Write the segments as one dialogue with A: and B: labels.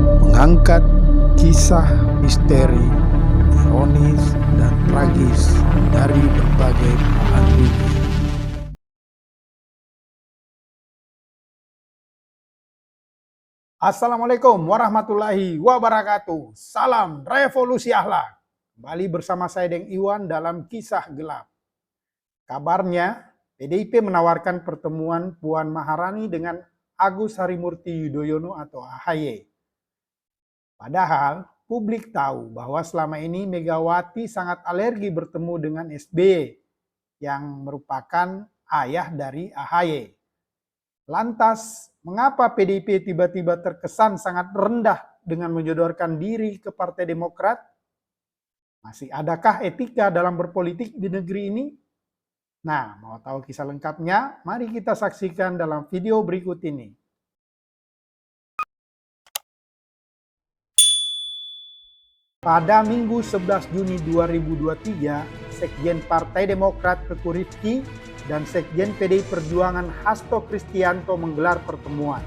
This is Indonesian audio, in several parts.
A: mengangkat kisah misteri, ironis, dan tragis dari berbagai belahan dunia. Assalamualaikum warahmatullahi wabarakatuh. Salam revolusi akhlak. Kembali bersama saya Deng Iwan dalam Kisah Gelap. Kabarnya PDIP menawarkan pertemuan Puan Maharani dengan Agus Harimurti Yudhoyono atau AHY. Padahal publik tahu bahwa selama ini Megawati sangat alergi bertemu dengan SBY yang merupakan ayah dari AHY. Lantas, mengapa PDIP tiba-tiba terkesan sangat rendah dengan menyodorkan diri ke Partai Demokrat? Masih adakah etika dalam berpolitik di negeri ini? Nah, mau tahu kisah lengkapnya? Mari kita saksikan dalam video berikut ini. Pada Minggu 11 Juni 2023, Sekjen Partai Demokrat Teguh Rifki dan Sekjen PDI Perjuangan Hasto Kristianto menggelar pertemuan.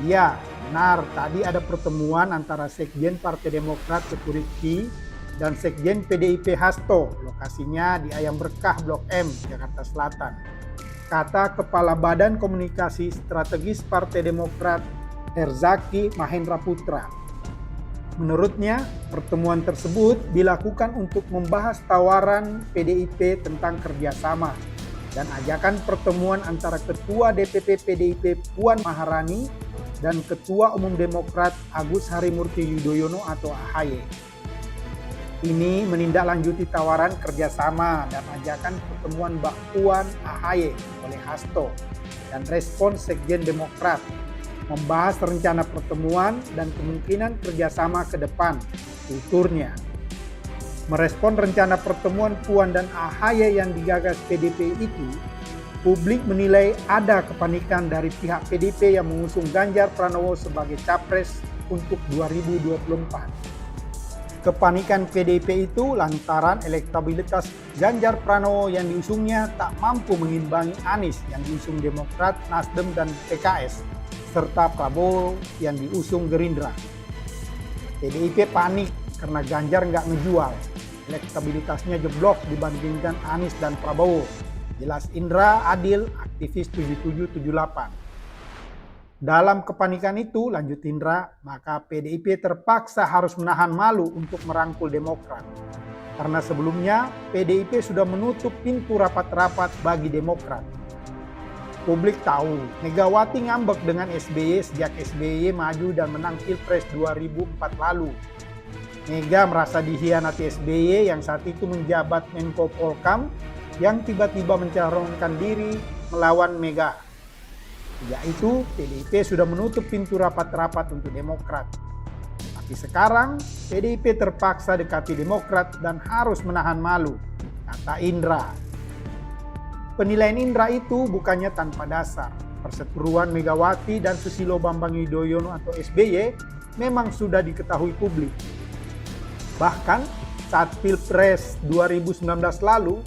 A: Ya, benar, tadi ada pertemuan antara Sekjen Partai Demokrat Teguh Rifki dan Sekjen PDIP Hasto, lokasinya di Ayam Berkah Blok M, Jakarta Selatan. Kata Kepala Badan Komunikasi Strategis Partai Demokrat, Herzaki Mahendra Putra. Menurutnya, pertemuan tersebut dilakukan untuk membahas tawaran PDIP tentang kerjasama dan ajakan pertemuan antara Ketua DPP PDIP Puan Maharani dan Ketua Umum Demokrat Agus Harimurti Yudhoyono atau AHY. Ini menindaklanjuti tawaran kerjasama dan ajakan pertemuan Mbak Puan AHY oleh Hasto dan respons Sekjen Demokrat membahas rencana pertemuan dan kemungkinan kerjasama ke depan, tuturnya. Merespon rencana pertemuan Puan dan AHY yang digagas PDIP itu, publik menilai ada kepanikan dari pihak PDIP yang mengusung Ganjar Pranowo sebagai capres untuk 2024. Kepanikan PDIP itu lantaran elektabilitas Ganjar Pranowo yang diusungnya tak mampu mengimbangi Anies yang diusung Demokrat, Nasdem, dan PKS, serta Prabowo yang diusung Gerindra. PDIP panik karena Ganjar nggak ngejual. Elektabilitasnya jeblok dibandingkan Anies dan Prabowo. Jelas Indra Adil, aktivis 7778. Dalam kepanikan itu, lanjut Indra, maka PDIP terpaksa harus menahan malu untuk merangkul Demokrat. Karena sebelumnya PDIP sudah menutup pintu rapat-rapat bagi Demokrat. Publik tahu, Megawati ngambek dengan SBY sejak SBY maju dan menang Pilpres 2004 lalu. Mega merasa dihianati SBY yang saat itu menjabat Menko Polkam yang tiba-tiba mencalonkan diri melawan Mega. Sejak itu, PDIP sudah menutup pintu rapat-rapat untuk Demokrat. Tapi sekarang, PDIP terpaksa dekati Demokrat dan harus menahan malu, kata Indra. Penilaian Indra itu bukannya tanpa dasar. Perseteruan Megawati dan Susilo Bambang Yudhoyono atau SBY memang sudah diketahui publik. Bahkan saat Pilpres 2019 lalu,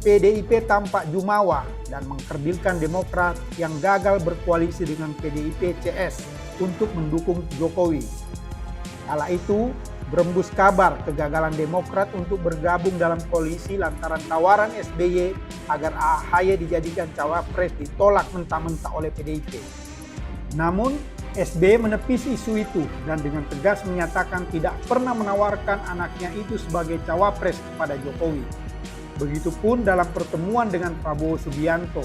A: PDIP tampak jumawa dan mengkerdilkan Demokrat yang gagal berkoalisi dengan PDIP CS untuk mendukung Jokowi. Kala itu, berembus kabar kegagalan Demokrat untuk bergabung dalam koalisi lantaran tawaran SBY agar AHY dijadikan cawapres ditolak mentah-mentah oleh PDIP. Namun, SBY menepis isu itu dan dengan tegas menyatakan tidak pernah menawarkan anaknya itu sebagai cawapres kepada Jokowi. Begitupun dalam pertemuan dengan Prabowo Subianto.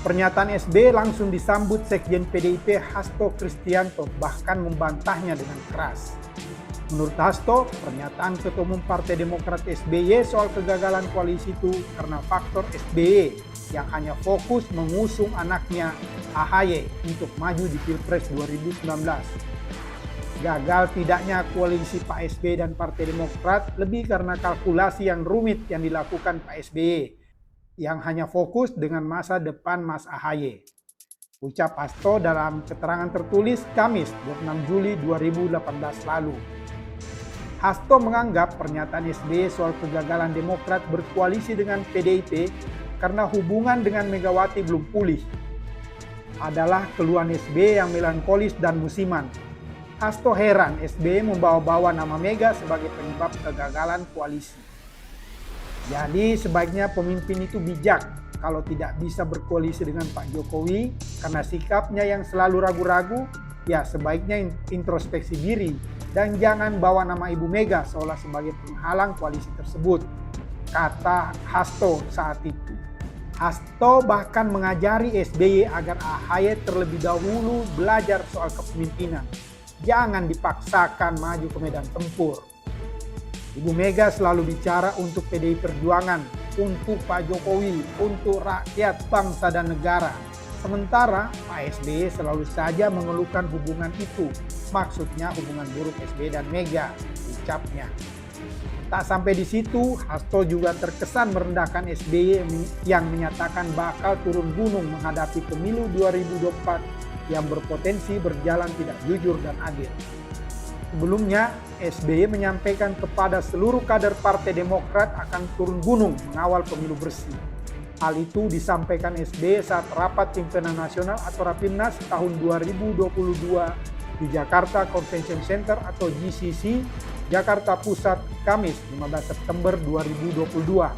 A: Pernyataan SBY langsung disambut Sekjen PDIP Hasto Kristianto, bahkan membantahnya dengan keras. Menurut Hasto, pernyataan Ketua Umum Partai Demokrat SBY soal kegagalan koalisi itu karena faktor SBY yang hanya fokus mengusung anaknya AHY untuk maju di Pilpres 2019. Gagal tidaknya koalisi Pak SBY dan Partai Demokrat lebih karena kalkulasi yang rumit yang dilakukan Pak SBY yang hanya fokus dengan masa depan Mas AHY. Ucap Hasto dalam keterangan tertulis Kamis 26 Juli 2018 lalu. Hasto menganggap pernyataan SBY soal kegagalan Demokrat berkoalisi dengan PDIP karena hubungan dengan Megawati belum pulih. Adalah keluhan SBY yang melankolis dan musiman. Hasto heran SBY membawa-bawa nama Mega sebagai penyebab kegagalan koalisi. Jadi sebaiknya pemimpin itu bijak kalau tidak bisa berkoalisi dengan Pak Jokowi karena sikapnya yang selalu ragu-ragu, ya sebaiknya introspeksi diri dan jangan bawa nama Ibu Mega seolah sebagai penghalang koalisi tersebut, kata Hasto saat itu. Hasto bahkan mengajari SBY agar AHY terlebih dahulu belajar soal kepemimpinan. Jangan dipaksakan maju ke medan tempur. Ibu Mega selalu bicara untuk PDI Perjuangan, untuk Pak Jokowi, untuk rakyat, bangsa dan negara. Sementara Pak SBY selalu saja mengeluhkan hubungan itu, maksudnya hubungan buruk SBY dan Mega, ucapnya. Tak sampai di situ, Hasto juga terkesan merendahkan SBY yang menyatakan bakal turun gunung menghadapi pemilu 2024 yang berpotensi berjalan tidak jujur dan adil. Sebelumnya, SBY menyampaikan kepada seluruh kader Partai Demokrat akan turun gunung mengawal pemilu bersih. Hal itu disampaikan SBY saat rapat pimpinan nasional atau Rapimnas tahun 2022 di Jakarta Convention Center atau GCC, Jakarta Pusat, Kamis 15 September 2022.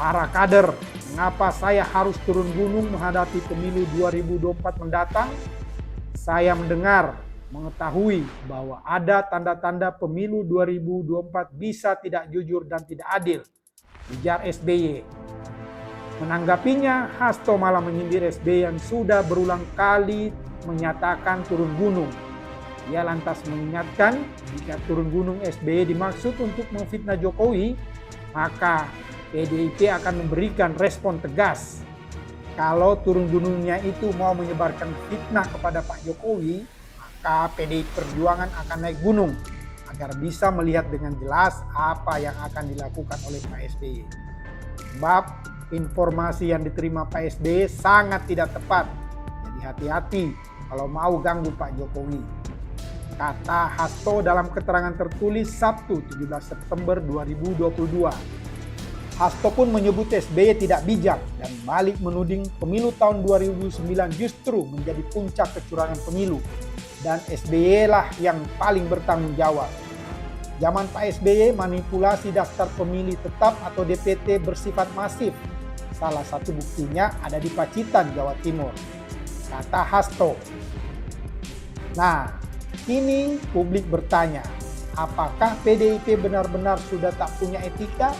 A: Para kader, mengapa saya harus turun gunung menghadapi pemilu 2024 mendatang? Saya mengetahui bahwa ada tanda-tanda pemilu 2024 bisa tidak jujur dan tidak adil, ujar SBY. Menanggapinya, Hasto malah menyindir SBY yang sudah berulang kali menyatakan turun gunung. Ia lantas mengingatkan jika turun gunung SBY dimaksud untuk memfitnah Jokowi, maka PDIP akan memberikan respon tegas. Kalau turun gunungnya itu mau menyebarkan fitnah kepada Pak Jokowi, maka PDI Perjuangan akan naik gunung agar bisa melihat dengan jelas apa yang akan dilakukan oleh Pak SBY. Sebab informasi yang diterima Pak SBY sangat tidak tepat. Jadi hati-hati kalau mau ganggu Pak Jokowi, kata Hasto dalam keterangan tertulis Sabtu 17 September 2022. Hasto pun menyebut SBY tidak bijak dan balik menuding pemilu tahun 2009 justru menjadi puncak kecurangan pemilu dan SBY lah yang paling bertanggung jawab. Zaman Pak SBY manipulasi daftar pemilih tetap atau DPT bersifat masif. Salah satu buktinya ada di Pacitan, Jawa Timur, kata Hasto. Nah, kini publik bertanya, apakah PDIP benar-benar sudah tak punya etika?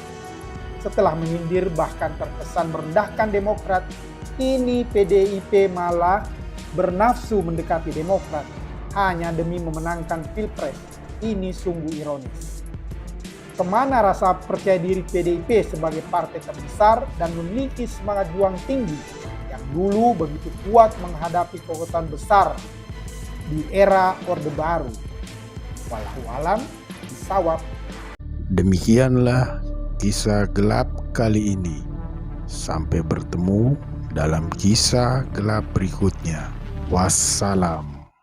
A: Setelah menyindir bahkan terkesan merendahkan Demokrat, kini PDIP malah bernafsu mendekati Demokrat hanya demi memenangkan Pilpres. Ini sungguh ironis. Kemana rasa percaya diri PDIP sebagai partai terbesar dan memiliki semangat juang tinggi yang dulu begitu kuat menghadapi kekuatan besar di era Orde Baru? Wallahu alam bishawab.
B: Demikianlah kisah gelap kali ini. Sampai bertemu dalam kisah gelap berikutnya. Wassalam.